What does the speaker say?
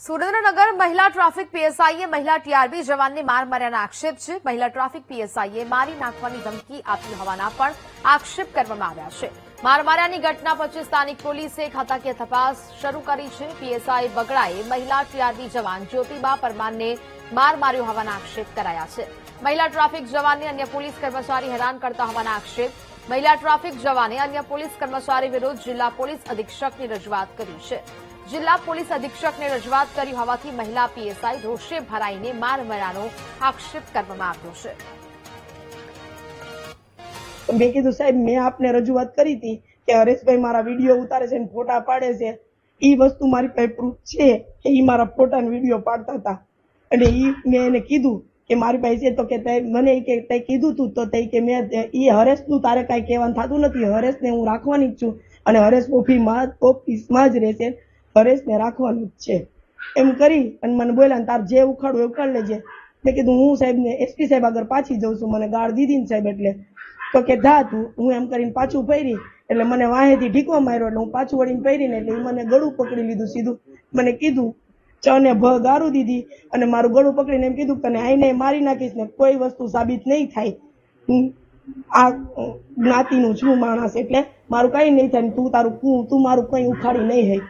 સુરેન્દ્રનગર મહિલા ટ્રાફિક પીએસઆઈએ મહિલા ટીઆરબી જવાનને માર માર્યાના આક્ષેપ છે। મહિલા ટ્રાફિક પીએસઆઈએ મારી નાખવાની ધમકી આપી હોવાના પણ આક્ષેપ કરવામાં આવ્યા છે। માર માર્યાની ઘટના પછી સ્થાનિક પોલીસે ખાતાકીય તપાસ શરૂ કરી છે। પીએસઆઈ બગડાએ મહિલા ટીઆરબી જવાન જ્યોતિબા પરમારને માર માર્યો હોવાના આક્ષેપ કરાયા છે। મહિલા ટ્રાફિક જવાનને અન્ય પોલીસ કર્મચારી હેરાન કરતા હોવાના આક્ષેપ। મહિલા ટ્રાફિક જવાને અન્ય પોલીસ કર્મચારી વિરુદ્ધ જિલ્લા પોલીસ અધિક્ષકની રજૂઆત કરી છે। જિલ્લા પોલીસ અધિક્ષકને રજૂઆત કરી હોવાથી મહિલા પીએસઆઈ રોષે ભરાઈને માર માર્યાનો આક્ષેપ કરવામાં આવ્યો છે। મેં કીધું સાહેબ મેં આપને રજૂઆત કરી હતી કે હરેશભાઈ મારા વિડીયો ઉતારે છે અને ફોટા પાડે છે, એ વસ્તુ મારી પાસે પ્રૂફ છે કે એ મારા ફોટા અને વિડીયો પાડતા હતા અને મેં એને કીધું કે મારી પાસે છે તો કે મને કે તે કીધું તું તો તે કે મેં હરેશનું તારે કાંઈ કહેવાનું થતું નથી, હરેશને હું રાખવાની જ છું અને હરેશ ઓફિસમાં જ રહેશે, હરેશને રાખવાનું જ છે એમ કરી અને મને બોલ્યા તાર જે ઉખાડું એ ઉખાડ લેજે। મેં કીધું હું સાહેબને એસપી સાહેબ આગળ પાછી જઉં છું, મને ગાળ દીધી ને સાહેબ એટલે તો કે જા તું, હું એમ કરીને પાછું ફેરી એટલે મને વાહેથી ઢીકો માર્યો એટલે હું પાછું વળીને ફેરીને એટલે મને ગળું પકડી લીધું સીધું, મને કીધું ચ ને ભ ગારું દીધી અને મારું ગળું પકડીને એમ કીધું તને આઈને મારી નાખીશ ને કોઈ વસ્તુ સાબિત નહીં થાય, હું આ જ્ઞાતિનું છું માણસ એટલે મારું કઈ નહીં થાય, તું મારું કઈ ઉખાડી નહીં હોય।